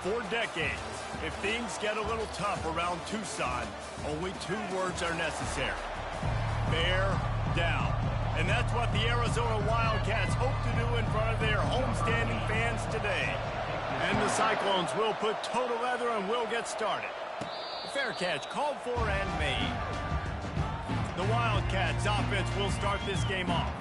For decades, if things get a little tough around Tucson, only 2 words are necessary. Bear down. And that's what the Arizona Wildcats hope to do in front of their homestanding fans today. And the Cyclones will put total leather and will get started. Fair catch called for and made. The Wildcats offense will start this game off.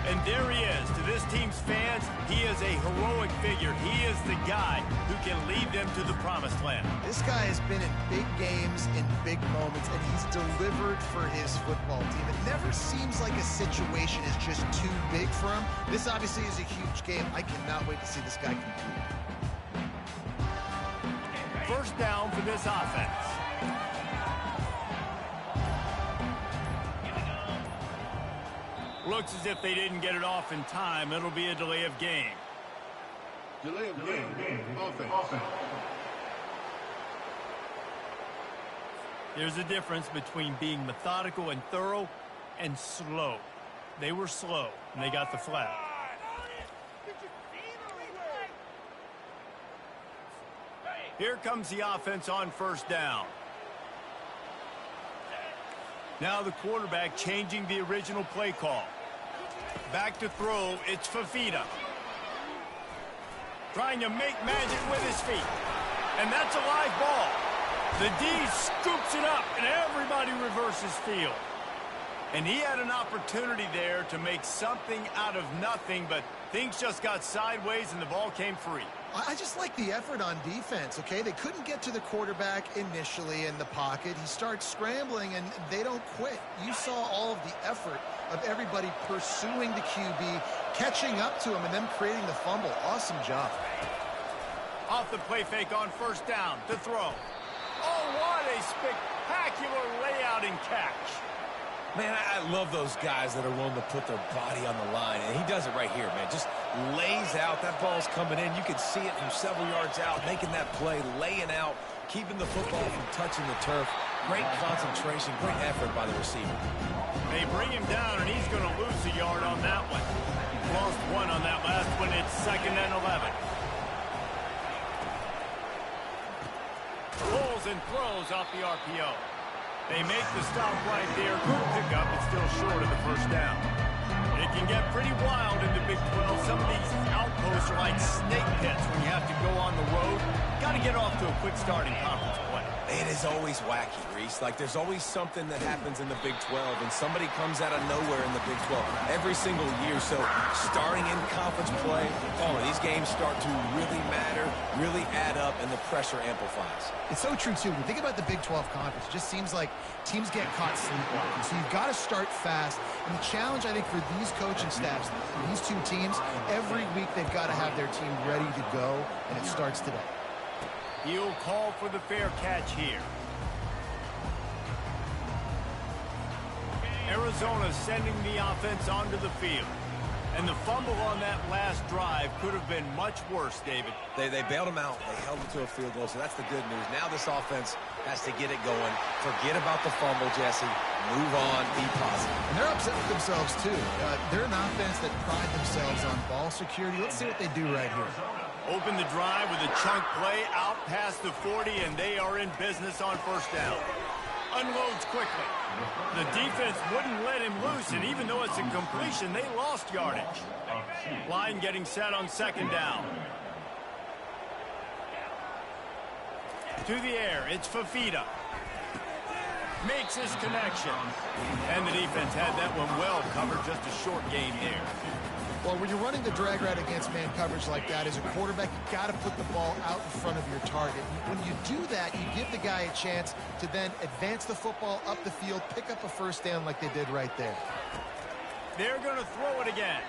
And there he is. To this team's fans, he is a heroic figure. He is the guy who can lead them to the promised land. This guy has been in big games, in big moments, and he's delivered for his football team. It never seems like a situation is just too big for him. This obviously is a huge game. I cannot wait to see this guy compete. First down for this offense. Looks as if they didn't get it off in time. It'll be a delay of game. Delay of game. Offense. There's a difference between being methodical and thorough and slow. They were slow, and they got the flag. Here comes the offense on first down. Now the quarterback changing the original play call. Back to throw, it's Fafita. Trying to make magic with his feet. And that's a live ball. The D scoops it up, and everybody reverses field. And he had an opportunity there to make something out of nothing, but things just got sideways and the ball came free. I just like the effort on defense, okay? They couldn't get to the quarterback initially in the pocket. He starts scrambling, and they don't quit. You saw all of the effort of everybody pursuing the QB, catching up to him, and then creating the fumble. Awesome job. Off the play fake on first down to throw. Oh, what a spectacular layout and catch. Man, I love those guys that are willing to put their body on the line, and he does it right here, man. Just lays out. That ball's coming in. You can see it from several yards out, making that play, laying out, keeping the football from touching the turf. Great concentration, great effort by the receiver. They bring him down, and he's going to lose a yard on that one. Lost 1 on that last one. It's 2nd and 11. Pulls and throws off the RPO. They make the stop right there. Good pickup, but still short of the first down. It can get pretty wild in the Big 12. Some of these outposts are like snake pits when you have to go on the road. Got to get off to a quick start in conference play. It is always wacky, Reese. Like, there's always something that happens in the Big 12, and somebody comes out of nowhere in the Big 12 every single year. So, starting in conference play, these games start to really matter, really add up, and the pressure amplifies. It's so true, too. When you think about the Big 12 conference, it just seems like teams get caught sleepwalking. So, you've got to start fast. And the challenge, I think, for these coaching staffs, these two teams, every week they've got to have their team ready to go, and it starts today. He'll call for the fair catch here. Arizona sending the offense onto the field. And the fumble on that last drive could have been much worse, David. They bailed him out. They held him to a field goal, so that's the good news. Now this offense has to get it going. Forget about the fumble, Jesse. Move on. Be positive. And they're upset with themselves, too. They're an offense that pride themselves on ball security. Let's see what they do right here. Open the drive with a chunk play out past the 40, and they are in business on first down. Unloads quickly. The defense wouldn't let him loose, and even though it's a completion, they lost yardage. Line getting set on second down. To the air, it's Fafita. Makes his connection. And the defense had that one well covered, just a short gain there. Well, when you're running the drag route against man coverage like that, as a quarterback, you've got to put the ball out in front of your target. When you do that, you give the guy a chance to then advance the football up the field, pick up a first down like they did right there. They're going to throw it again.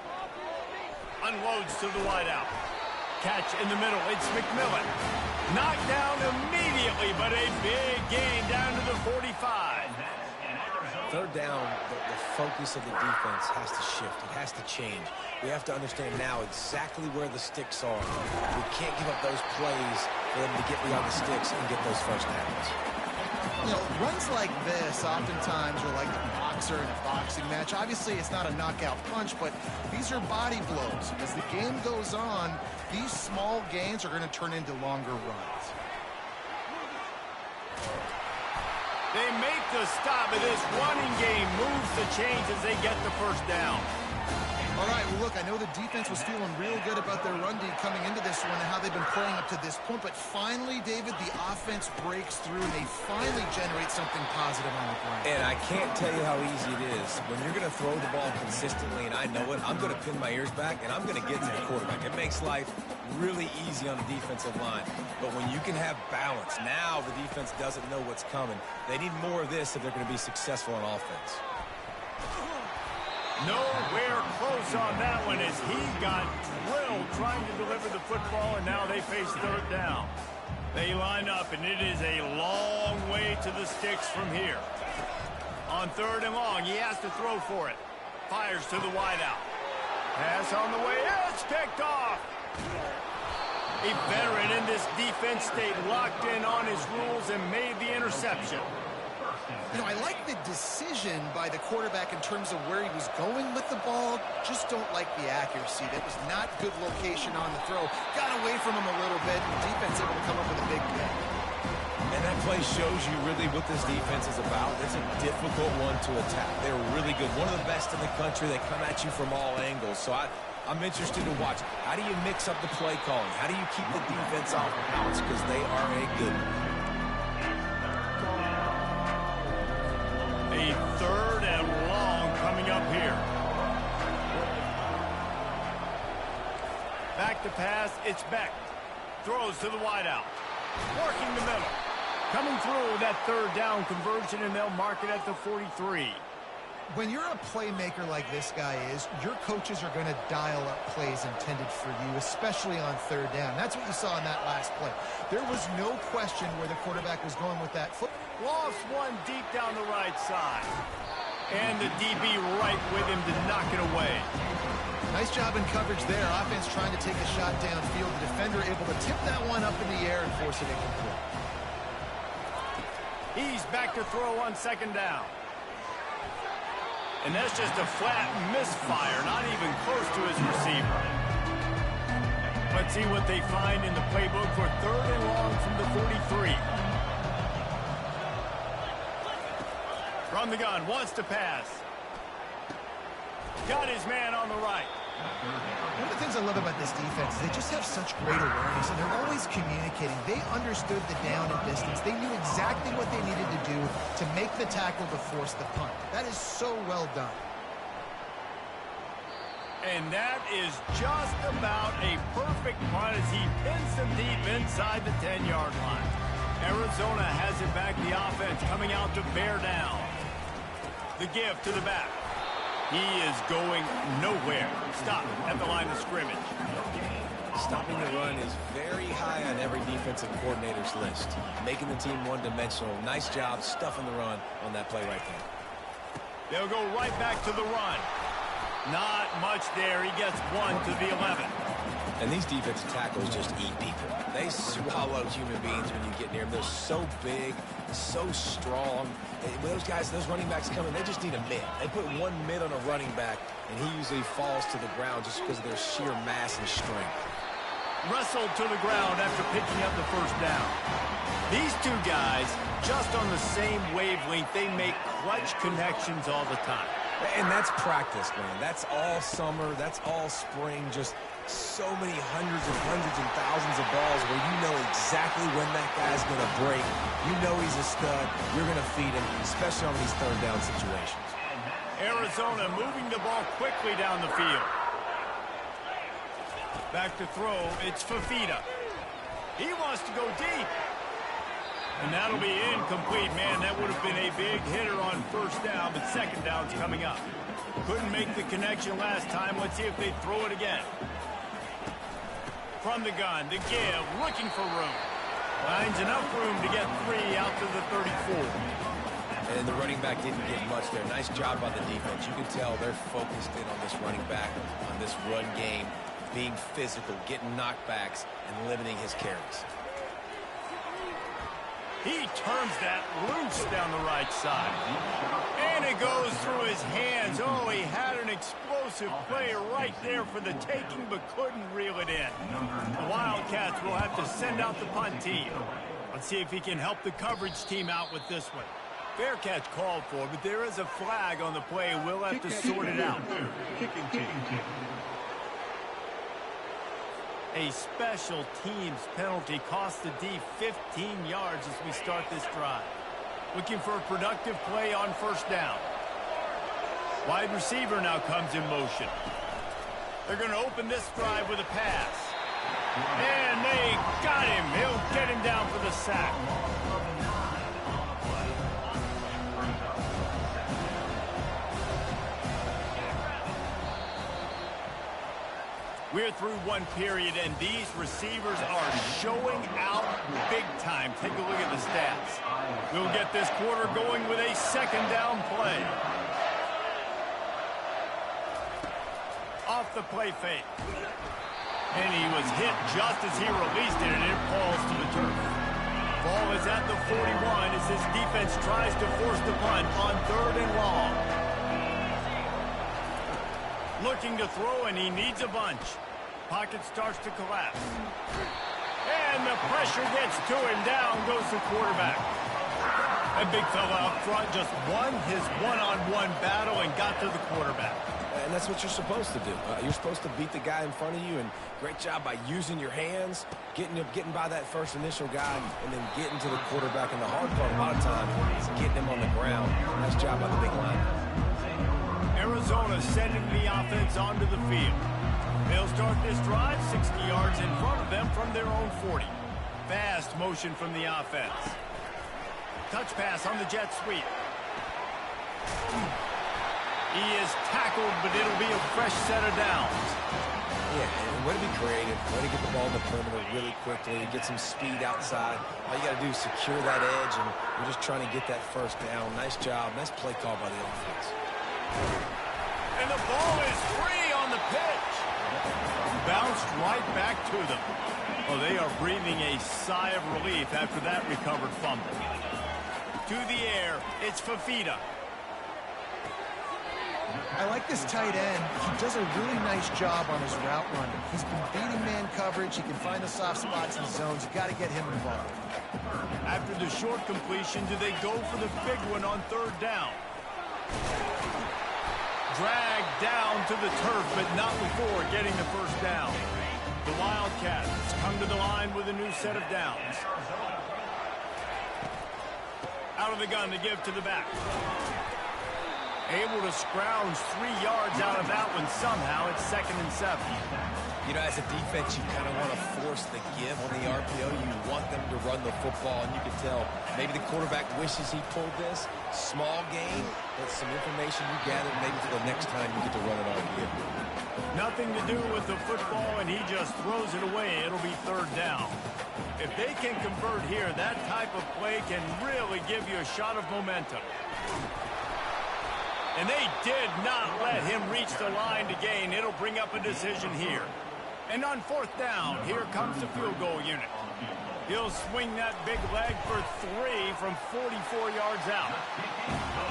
Unloads to the wideout. Catch in the middle. It's McMillan. Knocked down immediately, but a big gain down to the 45. Third down, the focus of the defense has to shift. It has to change. We have to understand now exactly where the sticks are. We can't give up those plays for them to get beyond the sticks and get those first downs. You know, runs like this oftentimes are like a boxer in a boxing match. Obviously, it's not a knockout punch, but these are body blows. As the game goes on, these small gains are going to turn into longer runs. They make the stop, and this running game moves the chains as they get the first down. All right, well, look, I know the defense was feeling real good about their run D coming into this one and how they've been playing up to this point, but finally, David, the offense breaks through, and they finally generate something positive on the ground. And I can't tell you how easy it is. When you're going to throw the ball consistently, and I know it, I'm going to pin my ears back, and I'm going to get to the quarterback. It makes life really easy on the defensive line. But when you can have balance, now the defense doesn't know what's coming. They need more of this if they're going to be successful on offense. Nowhere close on that one as he got drilled trying to deliver the football, and now they face third down. They line up, and it is a long way to the sticks from here. On third and long, he has to throw for it. Fires to the wideout. Pass on the way. It's picked off. A veteran in this defense stayed locked in on his rules and made the interception. You know, I like the decision by the quarterback in terms of where he was going with the ball. Just don't like the accuracy. That was not good location on the throw. Got away from him a little bit, and the defense able to come up with a big pick. And that play shows you really what this defense is about. It's a difficult one to attack. They're really good. One of the best in the country. They come at you from all angles. So I'm interested to watch. How do you mix up the play calling? How do you keep the defense off balance? Because they are a good one. A third and long coming up here. Back to pass, it's Beck. Throws to the wideout. Working the middle. Coming through that third down conversion, and they'll mark it at the 43. When you're a playmaker like this guy is, your coaches are going to dial up plays intended for you, especially on third down. That's what you saw in that last play. There was no question where the quarterback was going with that foot. Lost one deep down the right side. And the DB right with him to knock it away. Nice job in coverage there. Offense trying to take a shot downfield. The defender able to tip that one up in the air and force it incomplete. He's back to throw on second down. And that's just a flat misfire, not even close to his receiver. Let's see what they find in the playbook for third and long from the 43. From the gun, wants to pass. Got his man on the right. One of the things I love about this defense is they just have such great awareness, and they're always communicating. They understood the down and distance. They knew exactly what they needed to do to make the tackle to force the punt. That is so well done. And that is just about a perfect punt as he pins them deep inside the 10-yard line. Arizona has it back, the offense coming out to bear down. The give to the back. He is going nowhere. Stop at the line of scrimmage. Stopping the run is very high on every defensive coordinator's list. Making the team one-dimensional. Nice job stuffing the run on that play right there. They'll go right back to the run. Not much there. He gets one to the 11. And these defensive tackles just eat people. They swallow human beings when you get near them. They're so big, so strong. When those guys, those running backs come in, they just need a mid. They put one mid on a running back, and he usually falls to the ground just because of their sheer mass and strength. Wrestled to the ground after picking up the first down. These two guys, just on the same wavelength, they make clutch connections all the time. And that's practice, man. That's all summer. That's all spring. Just so many hundreds and thousands of balls where you know exactly when that guy's going to break. You know he's a stud. You're going to feed him, especially on these third down situations. Arizona moving the ball quickly down the field. Back to throw. It's Fafita. He wants to go deep. And that'll be incomplete. Man, that would have been a big hitter on first down, but second down's coming up. Couldn't make the connection last time. Let's see if they throw it again. From the gun, the give, looking for room. Finds enough room to get 3 out to the 34. And the running back didn't get much there. Nice job by the defense. You can tell they're focused in on this running back, on this run game, being physical, getting knockbacks, and limiting his carries. He turns that loose down the right side. And it goes through his hands. Oh, he had an explosive play right there for the taking, but couldn't reel it in. The Wildcats will have to send out the punt team. Let's see if he can help the coverage team out with this one. Fair catch called for, but there is a flag on the play. We'll have to sort it out. A special teams penalty cost the D 15 yards as we start this drive. Looking for a productive play on first down. Wide receiver now comes in motion. They're going to open this drive with a pass. And they got him. He'll get him down for the sack. We're through one period, and these receivers are showing out big time. Take a look at the stats. We'll get this quarter going with a second down play. Off the play fake. And he was hit just as he released it, and it falls to the turf. Ball is at the 41 as this defense tries to force the punt on 3rd and long. Looking to throw, and he needs a bunch. Pocket starts to collapse. And the pressure gets to him. Down goes the quarterback. That big fella up front just won his one-on-one battle and got to the quarterback. And that's what you're supposed to do. You're supposed to beat the guy in front of you, and great job by using your hands, getting by that first initial guy, and then getting to the quarterback. And the hard part a lot of times is getting him on the ground. Nice job by the big line. Arizona sending the offense onto the field. They'll start this drive 60 yards in front of them from their own 40. Fast motion from the offense. Touch pass on the jet sweep. He is tackled, but it'll be a fresh set of downs. Yeah, and way to be creative. Way to get the ball in the perimeter really quickly. Get some speed outside. All you got to do is secure that edge, and we're just trying to get that first down. Nice job. Nice play call by the offense. And the ball is free on the pitch. Bounced right back to them. Oh, they are breathing a sigh of relief after that recovered fumble. To the air, it's Fafita. I like this tight end. He does a really nice job on his route running. He's been beating man coverage. He can find the soft spots in zones. You got to get him involved. After the short completion, do they go for the big one on 3rd down? Dragged down to the turf, but not before getting the first down. The Wildcats come to the line with a new set of downs. Out of the gun to give to the back. Able to scrounge 3 yards out of that one somehow. It's 2nd and 7. You know, as a defense, you kind of want to force the give on the RPO. You want them to run the football, and you can tell maybe the quarterback wishes he pulled this. Small gain, but some information you gathered maybe for the next time you get to run an RPO. Nothing to do with the football, and he just throws it away. It'll be 3rd down. If they can convert here, that type of play can really give you a shot of momentum. And they did not let him reach the line to gain. It'll bring up a decision here. And on 4th down, here comes the field goal unit. He'll swing that big leg for 3 from 44 yards out.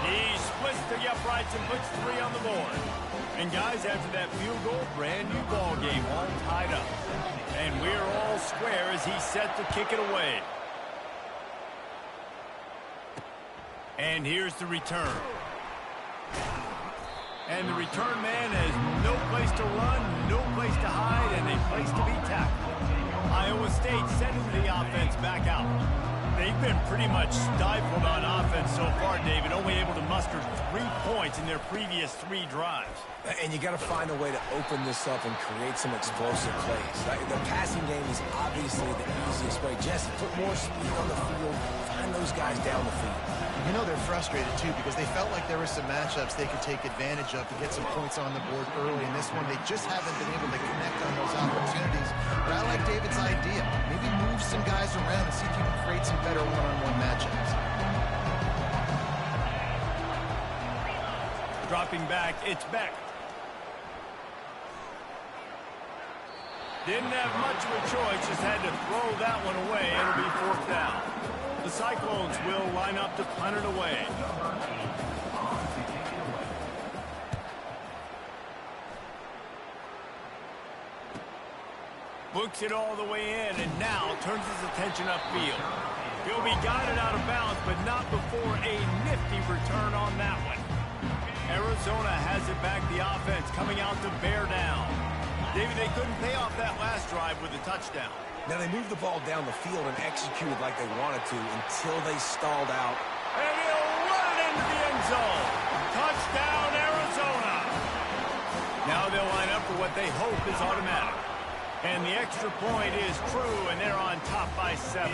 He splits the uprights and puts 3 on the board. And guys, after that field goal, brand new ball game, all tied up. And we're all square as he's set to kick it away. And here's the return. And the return man has no place to run, no place to hide, and a place to be tackled. Iowa State sending the offense back out. They've been pretty much stifled on offense so far, David, only able to muster 3 points in their previous 3 drives. And you got to find a way to open this up and create some explosive plays. The passing game is obviously the easiest way. Jesse, put more speed on the field, find those guys down the field. You know they're frustrated, too, because they felt like there were some matchups they could take advantage of to get some points on the board early. In this one, they just haven't been able to connect on those opportunities. But I like David's idea. Maybe move some guys around and see if you can create some better one-on-one matchups. Dropping back, it's Beck. Didn't have much of a choice, just had to throw that one away. It'll be 4th down. The Cyclones will line up to punt it away. Books it all the way in, and now turns his attention upfield. He'll be guided out of bounds, but not before a nifty return on that one. Arizona has it back, the offense coming out to bear down. David, they couldn't pay off that last drive with a touchdown. Now they moved the ball down the field and executed like they wanted to until they stalled out. And he'll run it into the end zone. Touchdown, Arizona. Now they'll line up for what they hope is automatic. And the extra point is true, and they're on top by 7.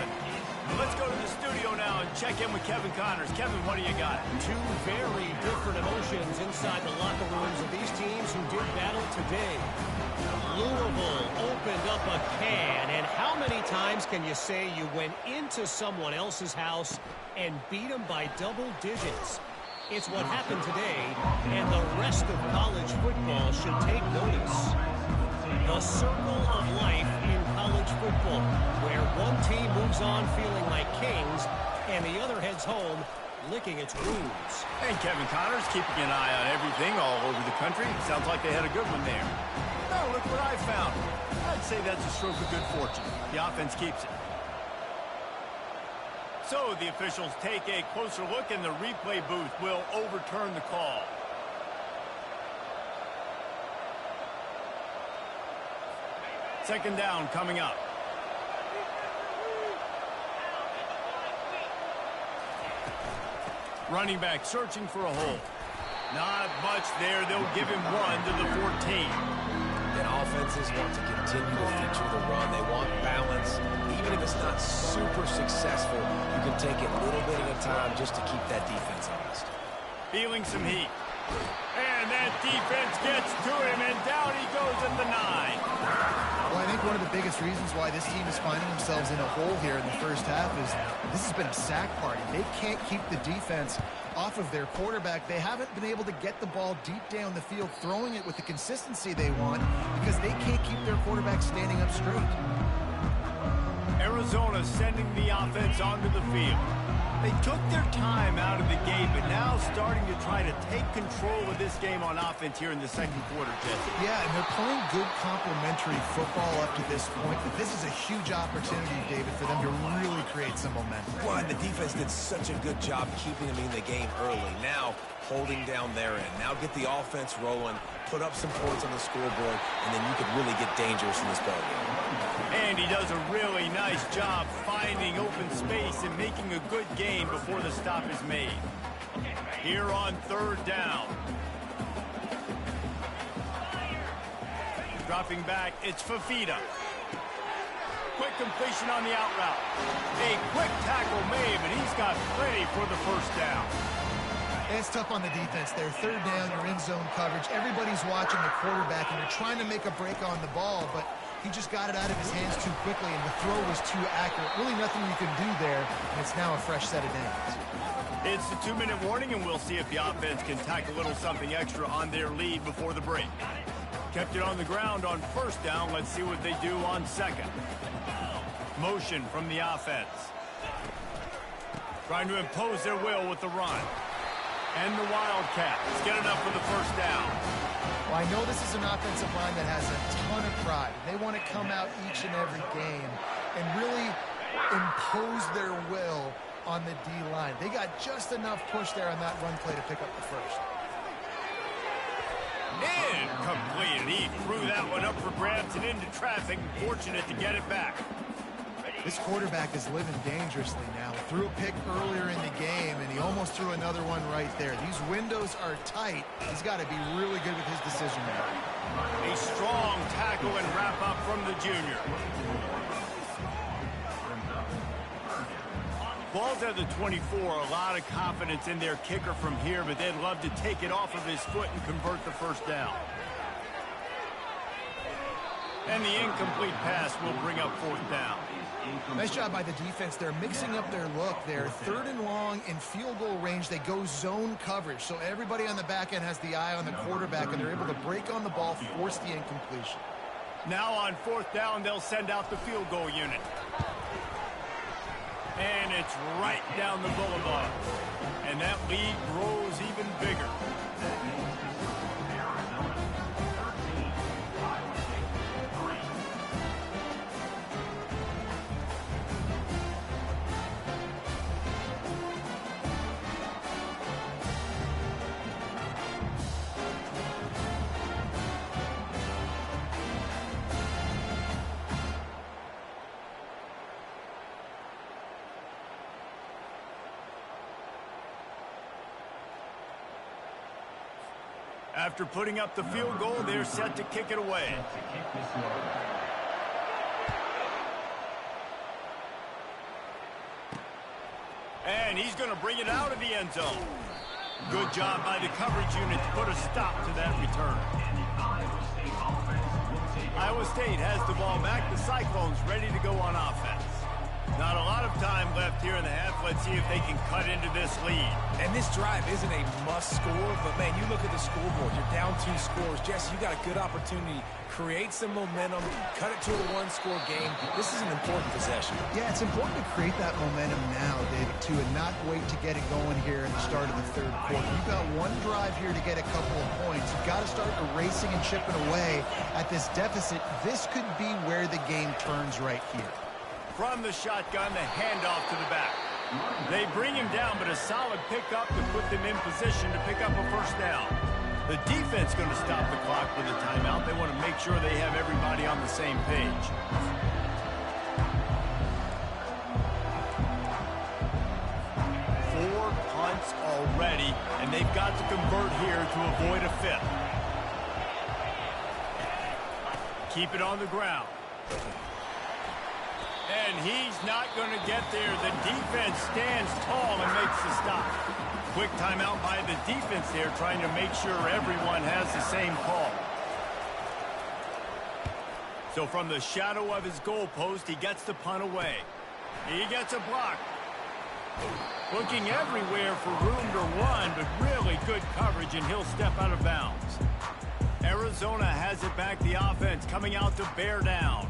Let's go to the studio now and check in with Kevin Connors. Kevin, what do you got? Two very different emotions inside the locker rooms of these teams who did battle today. Louisville opened up a can, and how many times can you say you went into someone else's house and beat them by double digits? It's what happened today, and the rest of college football should take notice. The circle of life in college football, where one team moves on feeling like kings, and the other heads home licking its wounds. And Kevin Connors keeping an eye on everything all over the country. Sounds like they had a good one there. Oh, look what I found. I'd say that's a stroke of good fortune. The offense keeps it. So the officials take a closer look, and the replay booth will overturn the call. Second down coming up. Running back searching for a hole. Not much there. They'll give him 1 to the 14. And offenses want to continue to feature the run. They want balance. Even if it's not super successful, you can take it a little bit at a time just to keep that defense honest. Feeling some heat. And that defense gets to him, and down he goes at the 9. Well, I think one of the biggest reasons why this team is finding themselves in a hole here in the first half is this has been a sack party. They can't keep the defense off of their quarterback. They haven't been able to get the ball deep down the field, throwing it with the consistency they want because they can't keep their quarterback standing up straight. Arizona sending the offense onto the field. They took their time out of the gate, but now starting to try to take control of this game on offense here in the second quarter, Jesse. Yeah, and they're playing good complementary football up to this point, but this is a huge opportunity, David, for them to really create some momentum. Well, and the defense did such a good job keeping them in the game early. Now, holding down their end. Now get the offense rolling, put up some points on the scoreboard, and then you could really get dangerous in this ballgame. And he does a really nice job finding open space and making a good gain before the stop is made. Here on third down. Dropping back, it's Fafita. Quick completion on the out route. A quick tackle made, but he's got plenty for the first down. And it's tough on the defense there. Third down, you're in zone coverage. Everybody's watching the quarterback, and you're trying to make a break on the ball, but he just got it out of his hands too quickly, and the throw was too accurate. Really nothing you can do there, and it's now a fresh set of downs. It's the 2-minute warning, and we'll see if the offense can tack a little something extra on their lead before the break. Kept it on the ground on first down. Let's see what they do on second. Motion from the offense. Trying to impose their will with the run. And the Wildcats get enough for the first down. Well, I know this is an offensive line that has a ton of pride. They want to come out each and every game and really impose their will on the D-line. They got just enough push there on that run play to pick up the first. Incomplete. He threw that one up for grabs and into traffic. Fortunate to get it back. This quarterback is living dangerously now. Threw a pick earlier in the game, and he almost threw another one right there. These windows are tight. He's got to be really good with his decision making. A strong tackle and wrap up from the junior. Ball's at the 24. A lot of confidence in their kicker from here, but they'd love to take it off of his foot and convert the first down. And the incomplete pass will bring up fourth down. Nice job by the defense. They're mixing up their look there. Third and long in field goal range. They go zone coverage. So everybody on the back end has the eye on the quarterback, and they're able to break on the ball, force the incompletion. Now on fourth down, they'll send out the field goal unit. And it's right down the boulevard. And that lead grows even bigger. After putting up the field goal, they're set to kick it away. And he's going to bring it out of the end zone. Good job by the coverage unit to put a stop to that return. Iowa State has the ball back. The Cyclones ready to go on offense. Not a lot of time left here in the half. Let's see if they can cut into this lead. And this drive isn't a must score, but, man, you look at the scoreboard. You're down 2 scores. Jesse, you got a good opportunity. Create some momentum. Cut it to a 1-score game. This is an important possession. Yeah, it's important to create that momentum now, David, too, and not wait to get it going here in the start of the third quarter. You've got one drive here to get a couple of points. You've got to start erasing and chipping away at this deficit. This could be where the game turns right here. From the shotgun, the handoff to the back. They bring him down, but a solid pickup to put them in position to pick up a first down. The defense going to stop the clock with a timeout. They want to make sure they have everybody on the same page. Four punts already, and they've got to convert here to avoid a fifth. Keep it on the ground. And he's not going to get there. The defense stands tall and makes the stop. Quick timeout by the defense there, trying to make sure everyone has the same call. So from the shadow of his goalpost, he gets the punt away. He gets a block. Looking everywhere for room to run, but really good coverage, and he'll step out of bounds. Arizona has it back, the offense coming out to bear down.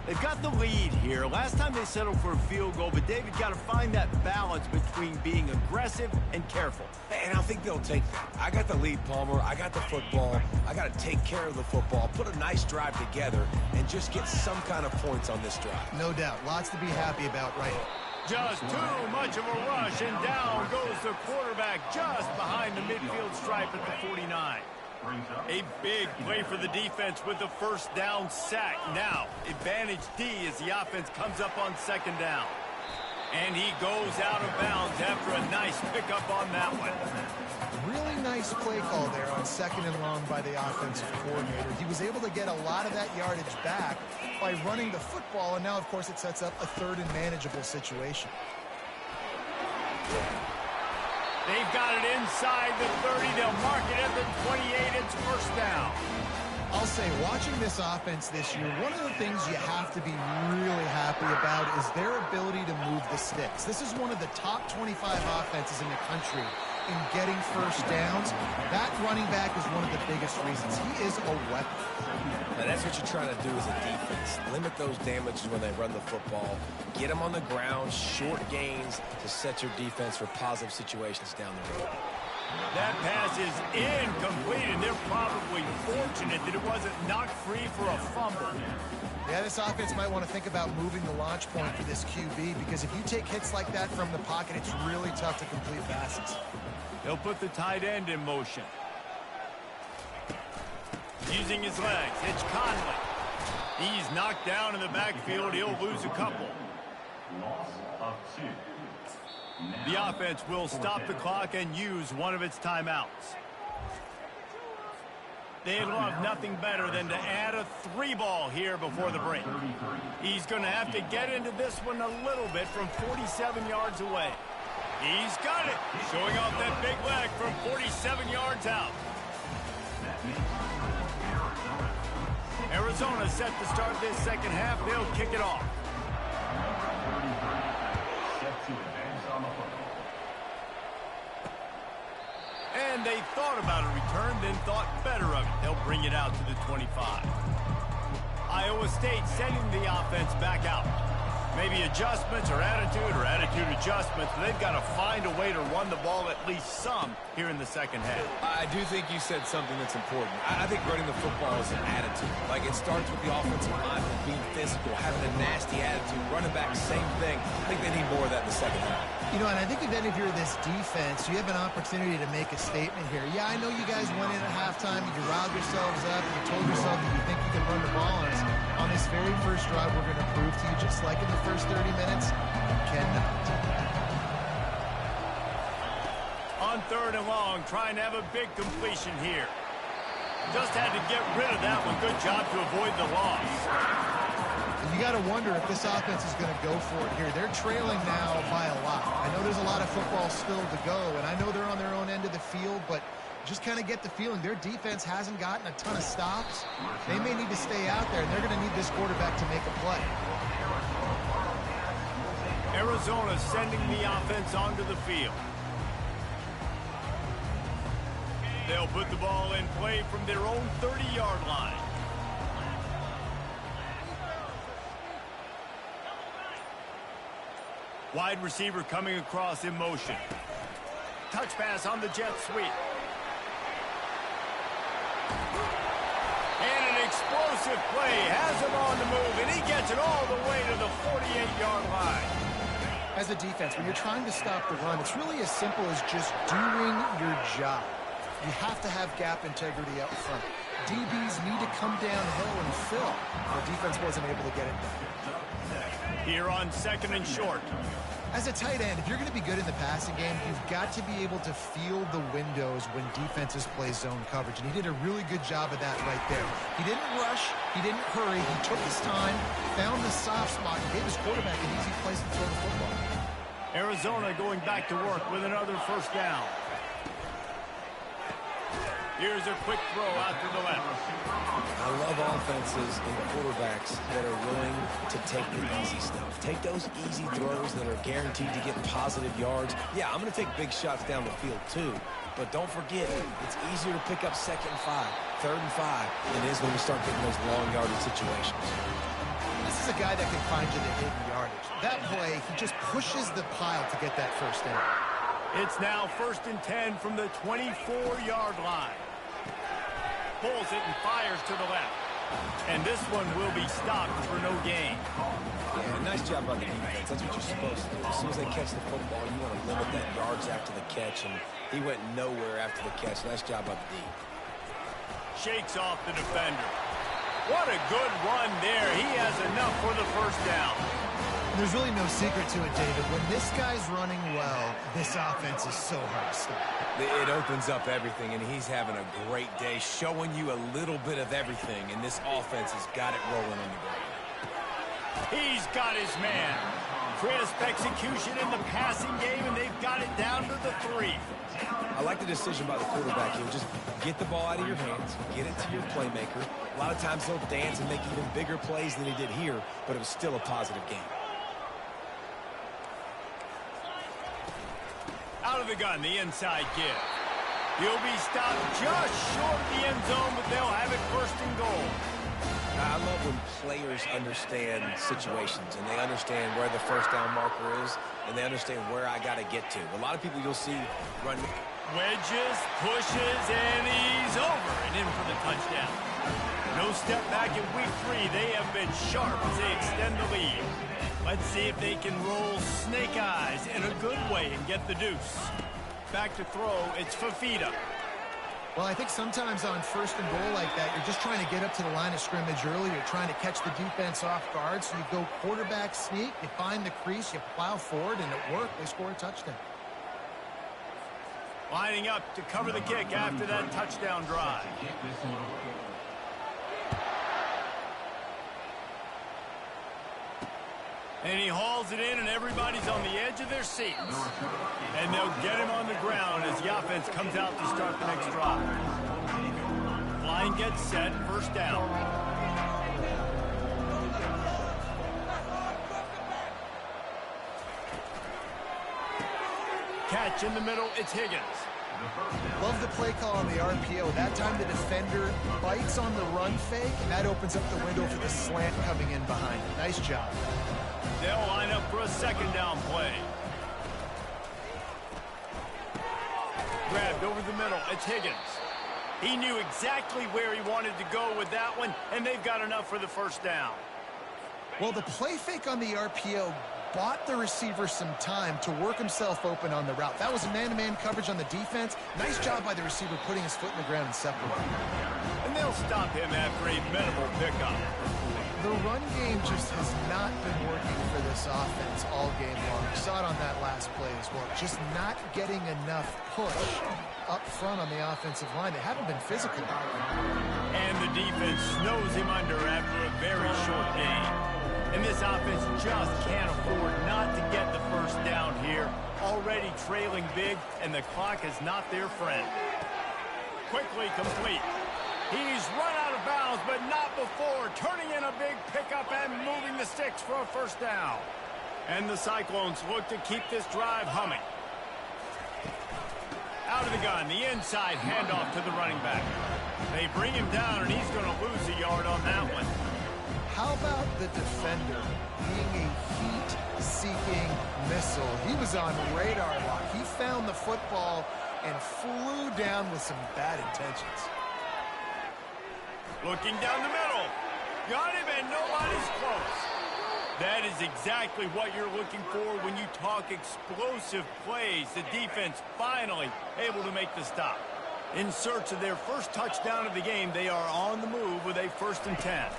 They've got the lead here. Last time they settled for a field goal, but David got to find that balance between being aggressive and careful. And I think they'll take that. I got the lead, Palmer. I got the football. I got to take care of the football, put a nice drive together, and just get some kind of points on this drive. No doubt. Lots to be happy about right here. Just too much of a rush, and down goes the quarterback just behind the midfield stripe at the 49. A big play for the defense with the first down sack. Now, advantage D as the offense comes up on second down. And he goes out of bounds after a nice pickup on that one. Really nice play call there on second and long by the offensive coordinator. He was able to get a lot of that yardage back by running the football, and now, of course, it sets up a third and manageable situation. They've got it inside the 30. They'll mark it at the 28. It's first down. I'll say, watching this offense this year, one of the things you have to be really happy about is their ability to move the sticks. This is one of the top 25 offenses in the country in getting first downs. That running back is one of the biggest reasons. He is a weapon. And that's what you're trying to do as a defense. Limit those damages when they run the football. Get them on the ground, short gains to set your defense for positive situations down the road. That pass is incomplete, and they're probably fortunate that it wasn't knocked free for a fumble. Yeah, this offense might want to think about moving the launch point for this QB, because if you take hits like that from the pocket, it's really tough to complete passes. They'll put the tight end in motion. Using his legs, it's Conley. He's knocked down in the backfield. He'll lose a couple. Loss of 2. The offense will stop the clock and use one of its timeouts. They'd love nothing better than to add a 3-ball here before the break. He's going to have to get into this one a little bit from 47 yards away. He's got it, showing off that big leg from 47 yards out. Arizona set to start this second half. They'll kick it off. And they thought about a return, then thought better of it. They'll bring it out to the 25. Iowa State sending the offense back out. Maybe adjustments or attitude adjustments, but they've got to find a way to run the ball at least some here in the second half. I do think you said something that's important. I think running the football is an attitude. Like, it starts with the offensive line being physical, having a nasty attitude. Running back, same thing. I think they need more of that in the second half. You know, and I think if any of you are this defense, you have an opportunity to make a statement here. Yeah, I know you guys went in at halftime, you riled yourselves up, and you told yourself that you think you can run the ball on us. On this very first drive, we're going to prove to you, just like in the first 30 minutes, you cannot. On 3rd and long, trying to have a big completion here. Just had to get rid of that one. Good job to avoid the loss. You got to wonder if this offense is going to go for it here. They're trailing now by a lot. I know there's a lot of football still to go, and I know they're on their own end of the field, but just kind of get the feeling their defense hasn't gotten a ton of stops. They may need to stay out there, and they're going to need this quarterback to make a play. Arizona sending the offense onto the field. They'll put the ball in play from their own 30-yard line. Wide receiver coming across in motion. Touch pass on the jet sweep. And an explosive play. Has him on the move, and he gets it all the way to the 48-yard line. As a defense, when you're trying to stop the run, it's really as simple as just doing your job. You have to have gap integrity up front. DBs need to come downhill and fill. The defense wasn't able to get it done. Here on 2nd and short. As a tight end, if you're going to be good in the passing game, you've got to be able to feel the windows when defenses play zone coverage. And he did a really good job of that right there. He didn't rush. He didn't hurry. He took his time, found the soft spot, and gave his quarterback an easy place to throw the football. Arizona going back to work with another first down. Here's a quick throw out to the left. I love offenses and quarterbacks that are willing to take the easy stuff. Take those easy throws that are guaranteed to get positive yards. Yeah, I'm going to take big shots down the field too. But don't forget, it's easier to pick up 2nd and 5, 3rd and 5 than it is when we start getting those long yardage situations. This is a guy that can find you the hidden yardage. That play, he just pushes the pile to get that first down. It's now 1st and 10 from the 24-yard line. Pulls it and fires to the left. And this one will be stopped for no gain. Yeah, nice job by the defense. That's what you're supposed to do. As soon as they catch the football, you want to limit that yards after the catch, and he went nowhere after the catch. Nice job by the D. Shakes off the defender. What a good run there. He has enough for the first down. There's really no secret to it, David. When this guy's running well, this offense is so hard to stop. It opens up everything, and he's having a great day, showing you a little bit of everything, and this offense has got it rolling on the ground. He's got his man. Crisp execution in the passing game, and they've got it down to the 3. I like the decision by the quarterback here. Just get the ball out of your hands, get it to your playmaker. A lot of times he'll dance and make even bigger plays than he did here, but it was still a positive game. Out of the gun, the inside give. He'll be stopped just short of the end zone, but they'll have it 1st and goal. I love when players understand situations, and they understand where the first down marker is, and they understand where I got to get to. A lot of people you'll see run. Wedges, pushes, and he's over and in for the touchdown. No step back in week 3. They have been sharp as they extend the lead. Let's see if they can roll snake eyes in a good way and get the deuce. Back to throw, it's Fafita. Well, I think sometimes on 1st and goal like that, you're just trying to get up to the line of scrimmage early. You're trying to catch the defense off guard. So you go quarterback sneak, you find the crease, you plow forward, and it worked. They score a touchdown. Lining up to cover the kick after that touchdown drive. And he hauls it in, and everybody's on the edge of their seats. And they'll get him on the ground as the offense comes out to start the next drive. Line gets set, 1st down. Catch in the middle, it's Higgins. Love the play call on the RPO. That time the defender bites on the run fake, and that opens up the window for the slant coming in behind it. Nice job. They'll line up for a second down play. Grabbed over the middle. It's Higgins. He knew exactly where he wanted to go with that one, and they've got enough for the first down. Well, the play fake on the RPO bought the receiver some time to work himself open on the route. That was a man-to-man coverage on the defense. Nice job by the receiver putting his foot in the ground and separating. And they'll stop him after a minimal pickup. The run game just has not been working for this offense all game long. We saw it on that last play as well. Just not getting enough push up front on the offensive line. They haven't been physical. And the defense snows him under after a very short game. And this offense just can't afford not to get the first down here. Already trailing big, and the clock is not their friend. Quickly complete. He's run out of bounds, but not before turning in a big pickup and moving the sticks for a first down. And the Cyclones look to keep this drive humming. Out of the gun, the inside handoff to the running back. They bring him down, and he's going to lose a yard on that one. How about the defender being a heat-seeking missile? He was on radar lock. He found the football and flew down with some bad intentions. Looking down the middle. Got him, and nobody's close. That is exactly what you're looking for when you talk explosive plays. The defense finally able to make the stop. In search of their first touchdown of the game, they are on the move with a 1st and 10.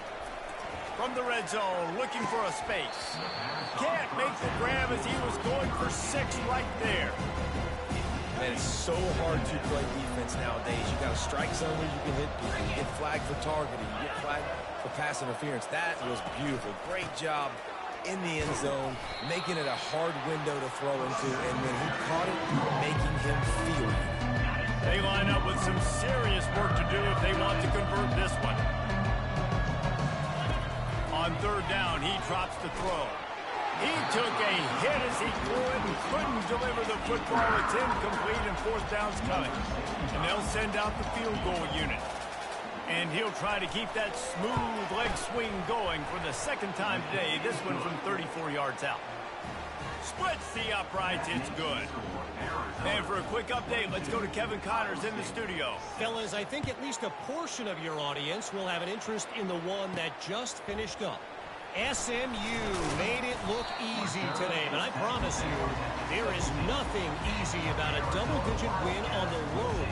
From the red zone, looking for a space. Can't make the grab as he was going for 6 right there. Man, it's so hard to play defense nowadays. You got a strike zone where you can hit people. You get flagged for targeting. You get flagged for pass interference. That was beautiful. Great job in the end zone, making it a hard window to throw into. And when he caught it, making him feel it. They line up with some serious work to do if they want to convert this one. On 3rd down, he drops the throw. He took a hit as he threw it and couldn't deliver the football. It's incomplete, and 4th down's coming. And they'll send out the field goal unit. And he'll try to keep that smooth leg swing going for the 2nd time today. This one from 34 yards out. Splits the uprights. It's good. And for a quick update, let's go to Kevin Connors in the studio. Fellas, I think at least a portion of your audience will have an interest in the one that just finished up. SMU made it look easy today, but I promise you, there is nothing easy about a double-digit win on the road.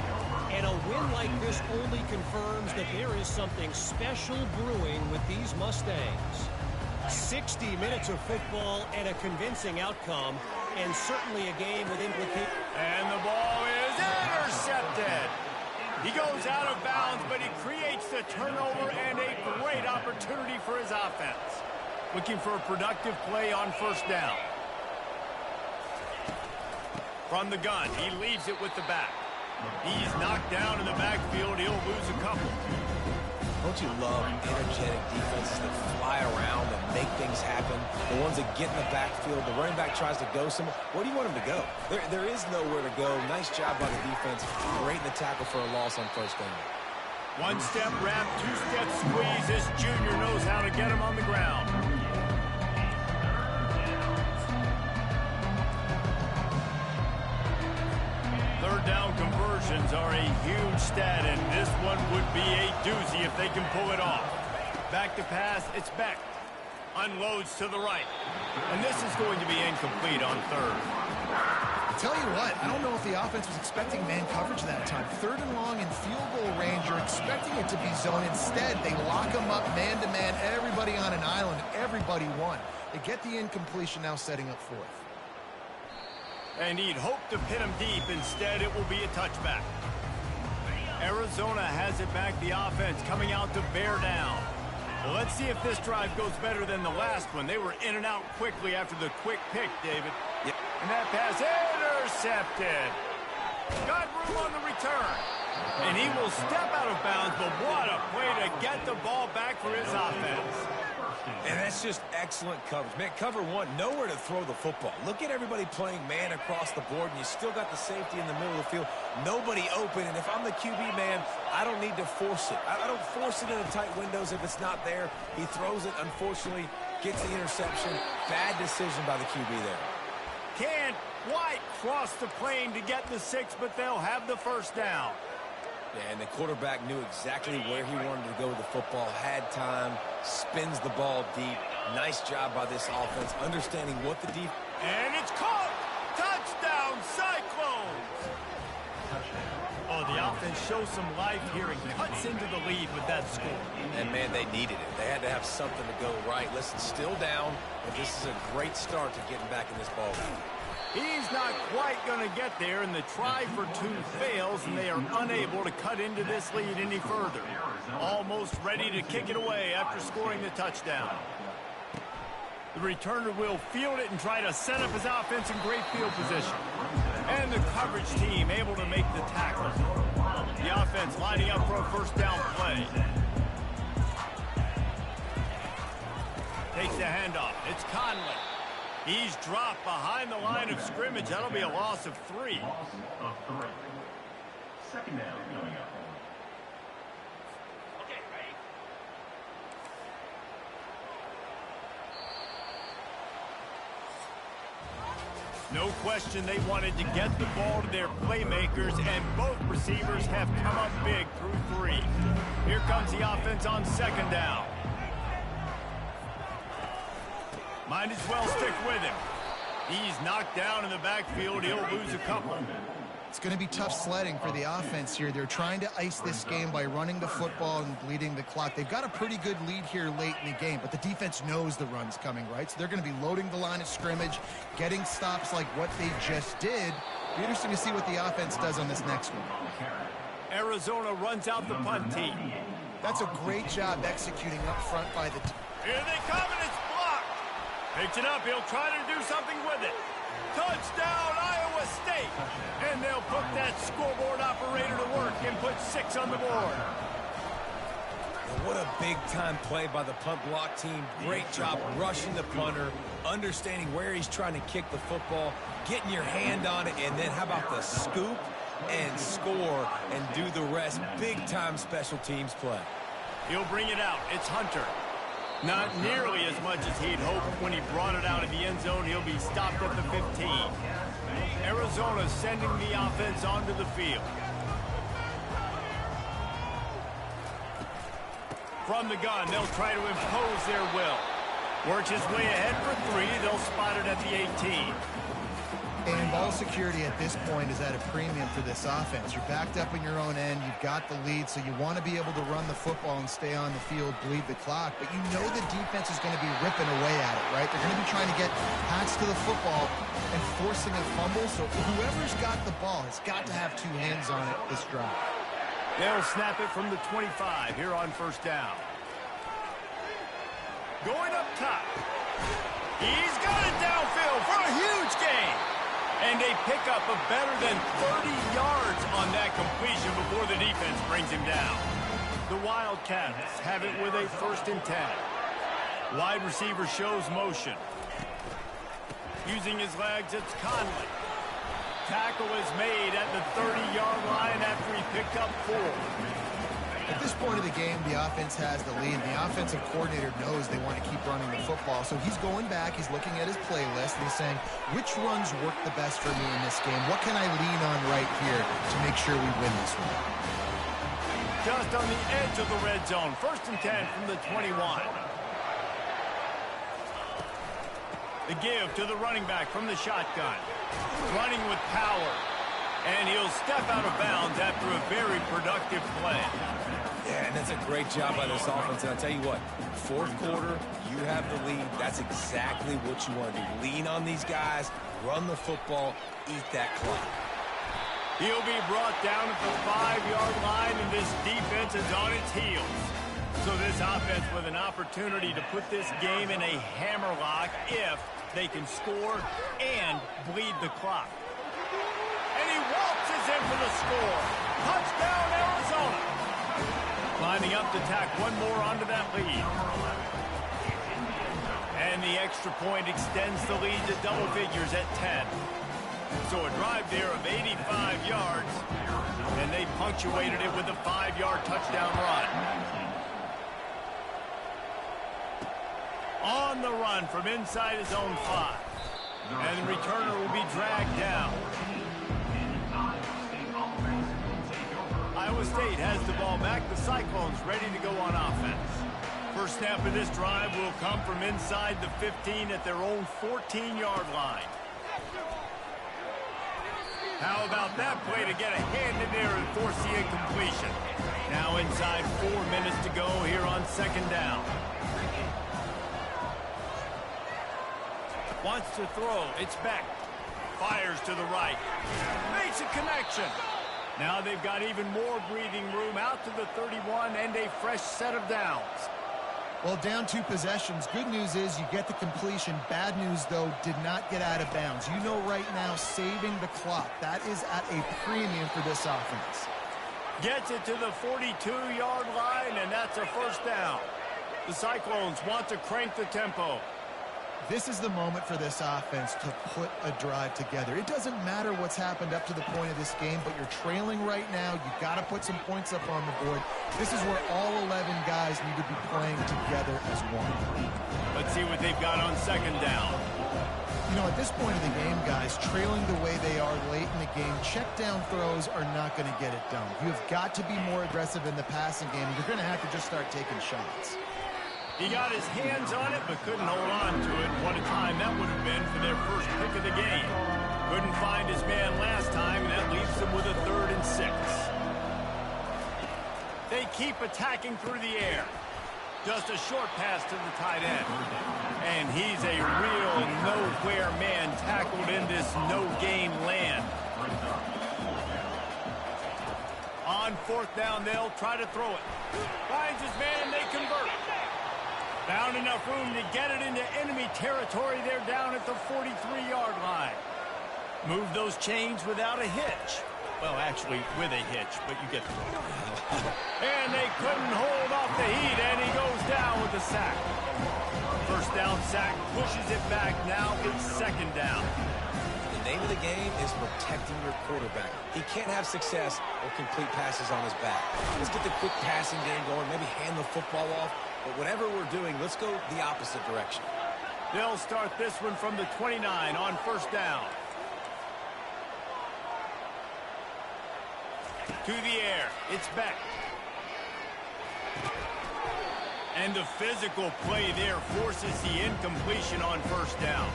And a win like this only confirms that there is something special brewing with these Mustangs. 60 minutes of football and a convincing outcome, and certainly a game with implications. And the ball is intercepted. He goes out of bounds, but he creates the turnover and a great opportunity for his offense. Looking for a productive play on 1st down. From the gun, he leaves it with the back. He's knocked down in the backfield. He'll lose a couple. Don't you love energetic defenses that fly around and make things happen? The ones that get in the backfield, the running back tries to go somewhere. Where do you want him to go? There is nowhere to go. Nice job by the defense. Great in the tackle for a loss on 1st down. 1-step wrap, 2-step squeeze. This junior knows how to get him on the ground. Third down conversions are a huge stat, and this one would be a doozy if they can pull it off. Back to pass, it's Beck. Unloads to the right. And this is going to be incomplete on 3rd. I tell you what, I don't know if the offense was expecting man coverage that time. 3rd and long in field goal range. You're expecting it to be zone. Instead, they lock them up man-to-man, everybody on an island, everybody won. They get the incompletion, now setting up 4th. And he'd hope to pin him deep. Instead, it will be a touchback. Arizona has it back. The offense coming out to bear down. Well, let's see if this drive goes better than the last one. They were in and out quickly after the quick pick, David. Yep. And that pass intercepted. Got room on the return. And he will step out of bounds, but what a play to get the ball back for his offense. And that's just excellent coverage. Man, cover one, nowhere to throw the football. Look at everybody playing man across the board, and you still got the safety in the middle of the field. Nobody open, and if I'm the QB man, I don't need to force it. I don't force it into tight windows if it's not there. He throws it, unfortunately, Gets the interception. Bad decision by the QB there. Can't quite cross the plane to get the 6, but they'll have the first down. Yeah, and the quarterback knew exactly where he wanted to go with the football, had time, spins the ball deep. Nice job by this offense, understanding what the defense... And it's caught! Touchdown, Cyclones! Oh, the offense shows some life here and cuts into the lead with that score. And, man, they needed it. They had to have something to go right. Listen, still down, but this is a great start to getting back in this ball game. He's not quite going to get there, and the try for 2 fails, and they are unable to cut into this lead any further. Almost ready to kick it away after scoring the touchdown. The returner will field it and try to set up his offense in great field position. And the coverage team able to make the tackle. The offense lining up for a first down play. Takes the handoff. It's Conley. He's dropped behind the line of scrimmage. That'll be a loss of 3. Loss of 3. Second down coming up. No question they wanted to get the ball to their playmakers, and both receivers have come up big through 3. Here comes the offense on second down. Might as well stick with him. He's knocked down in the backfield. He'll lose a couple. It's going to be tough sledding for the offense here. They're trying to ice this game by running the football and bleeding the clock. They've got a pretty good lead here late in the game, but the defense knows the run's coming, right? So they're going to be loading the line of scrimmage, getting stops like what they just did. Be interesting to see what the offense does on this next one. Arizona runs out the punt team. That's a great job executing up front by the team. Here they come, and it's blocked. Picks it up. He'll try to do something with it. Touchdown, Iowa State. And they'll put that scoreboard operator to work and put 6 on the board. And what a big-time play by the punt block team. Great job rushing the punter, understanding where he's trying to kick the football, getting your hand on it, and then how about the scoop and score and do the rest. Big-time special teams play. He'll bring it out. It's Hunter. Not nearly as much as he'd hoped when he brought it out of the end zone. He'll be stopped at the 15. Arizona sending the offense onto the field. From the gun, they'll try to impose their will. Works his way ahead for 3. They'll spot it at the 18. And ball security at this point is at a premium for this offense. You're backed up in your own end. You've got the lead, so you want to be able to run the football and stay on the field, bleed the clock. But you know the defense is going to be ripping away at it, right? They're going to be trying to get hats to the football and forcing a fumble. So whoever's got the ball has got to have 2 hands on it this drive. They'll snap it from the 25 here on first down. Going up top. He's got it downfield for a huge gain. And a pickup of better than 30 yards on that completion before the defense brings him down. The Wildcats have it with a 1st and 10. Wide receiver shows motion. Using his legs, it's Conley. Tackle is made at the 30-yard line after he picked up 4. At this point of the game, the offense has the lead. The offensive coordinator knows they want to keep running the football. So he's going back, he's looking at his playlist, and he's saying, which runs work the best for me in this game? What can I lean on right here to make sure we win this one? Just on the edge of the red zone. 1st and 10 from the 21. The give to the running back from the shotgun. Running with power. And he'll step out of bounds after a very productive play. Yeah, and that's a great job by this offense. And I'll tell you what, 4th quarter, you have the lead. That's exactly what you want to do. Lean on these guys, run the football, eat that clock. He'll be brought down at the 5-yard line, and this defense is on its heels. So this offense with an opportunity to put this game in a hammerlock if they can score and bleed the clock. And he waltzes in for the score. Touchdown, Arizona. Lining up to tack one more onto that lead. And the extra point extends the lead to double figures at 10. So a drive there of 85 yards. And they punctuated it with a 5-yard touchdown run. On the run from inside his own 5. And the returner will be dragged down. Iowa State has the ball back. The Cyclones ready to go on offense. First snap of this drive will come from inside the 15 at their own 14-yard line. How about that play to get a hand in there and force the incompletion? Now inside 4 minutes to go here on second down. Wants to throw. It's back. Fires to the right. Makes a connection. Now they've got even more breathing room out to the 31 and a fresh set of downs. Well, down 2 possessions. Good news is you get the completion. Bad news, though, did not get out of bounds. You know right now, saving the clock. That is at a premium for this offense. Gets it to the 42-yard line, and that's a first down. The Cyclones want to crank the tempo. This is the moment for this offense to put a drive together. It doesn't matter what's happened up to the point of this game, but you're trailing right now. You've got to put some points up on the board. This is where all 11 guys need to be playing together as one. Let's see what they've got on second down. You know, at this point of the game, guys, trailing the way they are late in the game, check down throws are not going to get it done. You've got to be more aggressive in the passing game. You're going to have to just start taking shots. He got his hands on it, but couldn't hold on to it. What a time that would have been for their first pick of the game. Couldn't find his man last time, and that leaves them with a 3rd and 6. They keep attacking through the air. Just a short pass to the tight end. And he's a real nowhere man tackled in this no-gain land. On 4th down, they'll try to throw it. Finds his man, they convert. Found enough room to get it into enemy territory. They're down at the 43-yard line. Move those chains without a hitch. Well, actually, with a hitch, but you get the point. And they couldn't hold off the heat, and he goes down with a sack. First down sack, pushes it back. Now it's second down. The name of the game is protecting your quarterback. He can't have success or complete passes on his back. Let's get the quick passing game going, maybe hand the football off. But whatever we're doing, let's go the opposite direction. They'll start this one from the 29 on first down. To the air. It's back. And the physical play there forces the incompletion on first down.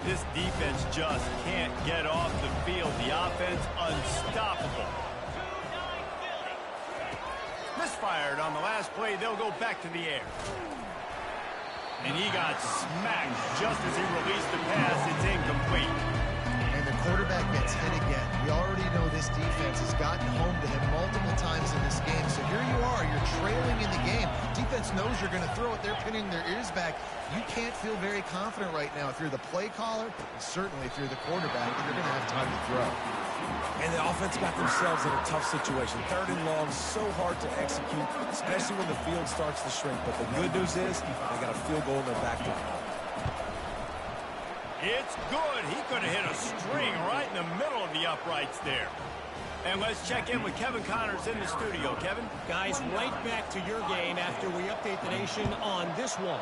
This defense just can't get off the field. The offense unstoppable. Misfired on the last play. They'll go back to the air. And he got smacked just as he released the pass. It's incomplete. And the quarterback gets hit again. We already know this defense has gotten home to him multiple times in this game. So here you are. You're trailing in the game. Defense knows you're going to throw it. They're pinning their ears back. You can't feel very confident right now if you're the play caller, and certainly if you're the quarterback, and you're going to have time to throw. And the offense got themselves in a tough situation. 3rd and long, so hard to execute, especially when the field starts to shrink. But the good news is they got a field goal in their back door. It's good. He could have hit a string right in the middle of the uprights there. And let's check in with Kevin Connors in the studio. Kevin? Guys, right back to your game after we update the nation on this one.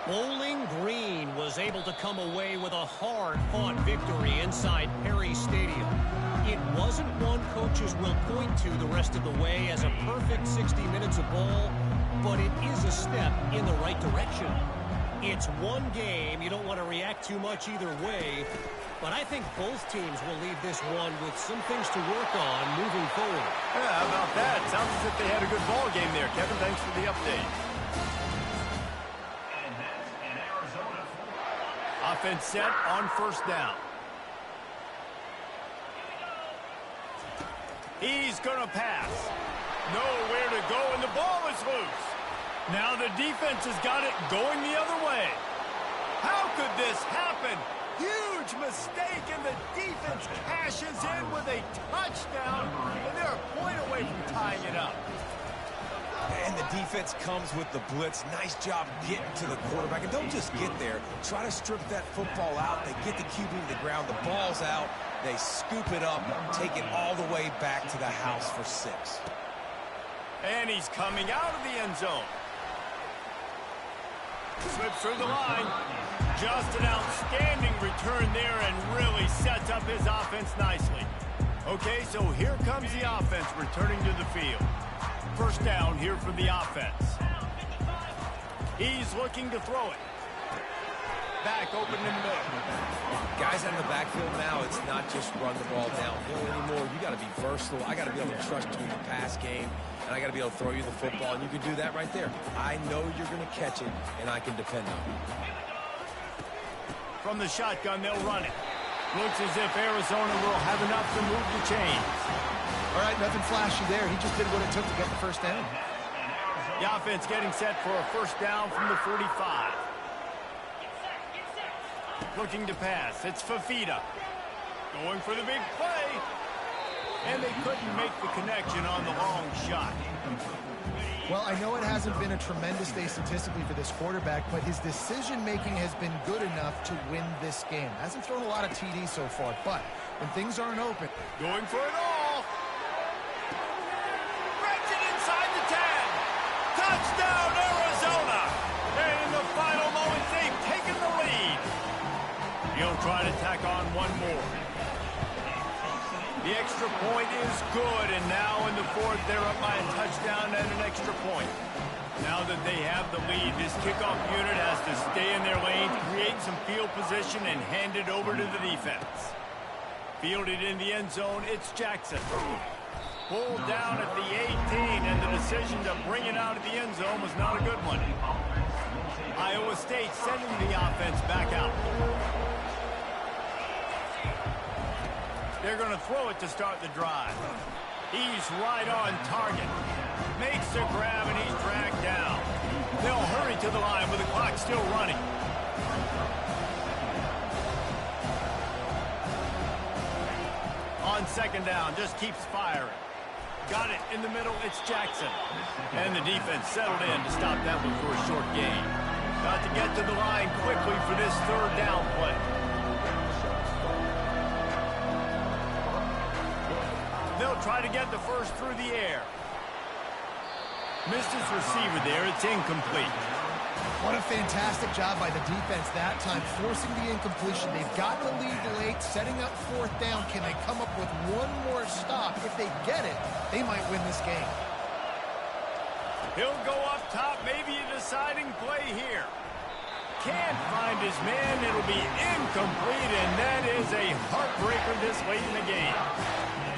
Bowling Green was able to come away with a hard-fought victory inside Perry Stadium. It wasn't one coaches will point to the rest of the way as a perfect 60 minutes of ball, but it is a step in the right direction. It's one game. You don't want to react too much either way, but I think both teams will leave this one with some things to work on moving forward. Yeah, how about that? Sounds as if they had a good ball game there. Kevin, thanks for the update. Offense set on first down. He's going to pass. Nowhere to go, and the ball is loose. Now the defense has got it going the other way. How could this happen? Huge mistake, and the defense cashes in with a touchdown, and they're a point away from tying it up. And the defense comes with the blitz. Nice job getting to the quarterback. And don't just get there. Try to strip that football out. They get the QB to the ground. The ball's out. They scoop it up, take it all the way back to the house for 6. And he's coming out of the end zone. Slips through the line. Just an outstanding return there and really sets up his offense nicely. Okay, so here comes the offense returning to the field. First down here for the offense. He's looking to throw it. Back open in the middle. Guys out in the backfield now, it's not just run the ball downhill anymore. You got to be versatile. I got to be able to trust you in the pass game, and I got to be able to throw you the football, and you can do that right there. I know you're going to catch it, and I can depend on it. From the shotgun, they'll run it. Looks as if Arizona will have enough to move the chains. All right, nothing flashy there. He just did what it took to get the first down. The offense getting set for a first down from the 45. Looking to pass. It's Fafita. Going for the big play. And they couldn't make the connection on the long shot. Well, I know it hasn't been a tremendous day statistically for this quarterback, but his decision-making has been good enough to win this game. Hasn't thrown a lot of TDs so far, but when things aren't open. Going for it all. Breaks it inside the 10. Touchdown, Arizona. And in the final moments, they've taken the lead. He'll try to tack on one more. The extra point is good, and now in the fourth, they're up by a touchdown and an extra point. Now that they have the lead, this kickoff unit has to stay in their lane, create some field position, and hand it over to the defense. Fielded in the end zone, it's Jackson. Pulled down at the 18, and the decision to bring it out of the end zone was not a good one. Iowa State sending the offense back out. They're going to throw it to start the drive. He's right on target. Makes the grab, and he's dragged down. They'll hurry to the line with the clock still running. On second down, just keeps firing. Got it in the middle, it's Jackson. And the defense settled in to stop that one for a short gain. Got to get to the line quickly for this third down play. They'll try to get the first through the air. Missed his receiver there. It's incomplete. What a fantastic job by the defense that time, forcing the incompletion. They've got the lead late, setting up fourth down. Can they come up with one more stop? If they get it, they might win this game. He'll go up top, maybe a deciding play here. Can't find his man. It'll be incomplete, and that is a heartbreaker this late in the game.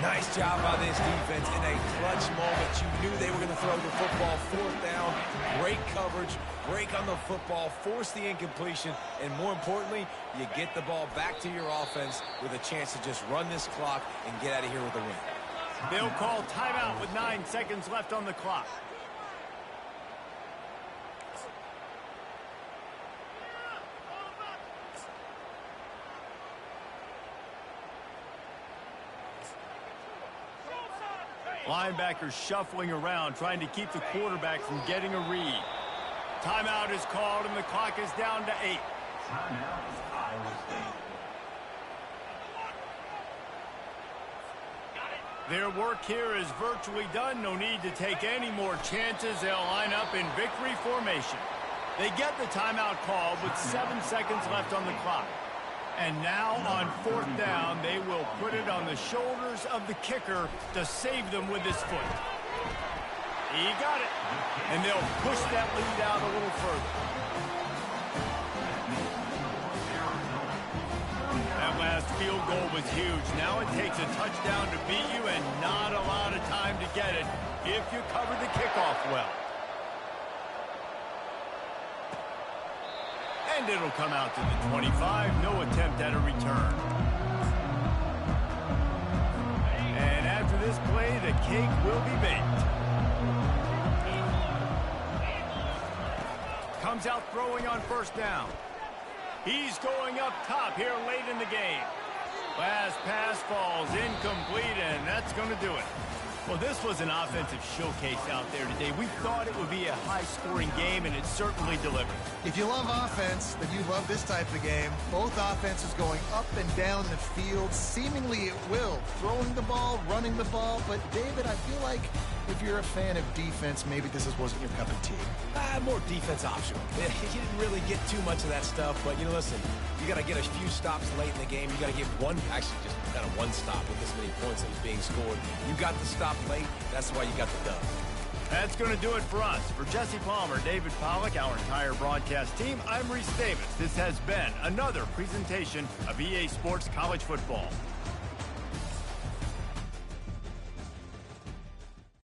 Nice job by this defense in a clutch moment. You knew they were going to throw the football. Fourth down, great coverage, break on the football, force the incompletion, and more importantly, you get the ball back to your offense with a chance to just run this clock and get out of here with a win. They'll call timeout with 9 seconds left on the clock. Linebackers shuffling around, trying to keep the quarterback from getting a read. Timeout is called, and the clock is down to 8. Their work here is virtually done. No need to take any more chances. They'll line up in victory formation. They get the timeout called with 7 seconds left on the clock. And now on fourth down, they will put it on the shoulders of the kicker to save them with his foot. He got it. And they'll push that lead out a little further. That last field goal was huge. Now it takes a touchdown to beat you and not a lot of time to get it if you cover the kickoff well. And it'll come out to the 25. No attempt at a return. And after this play, the cake will be baked. Comes out throwing on first down. He's going up top here late in the game. Last pass falls incomplete, and that's going to do it. Well, this was an offensive showcase out there today. We thought it would be a high-scoring game, and it certainly delivered. If you love offense, then you love this type of game. Both offenses going up and down the field, seemingly at will. Throwing the ball, running the ball. But, David, I feel like if you're a fan of defense, maybe this wasn't your cup of tea. More defense optional. You didn't really get too much of that stuff, but, you know, listen, you got to get a few stops late in the game. You got to get actually just kind of one stop with this many points that was being scored. You got the stop late. That's why you got the dub. That's going to do it for us. For Jesse Palmer, David Pollack, our entire broadcast team, I'm Reese Davis. This has been another presentation of EA Sports College Football.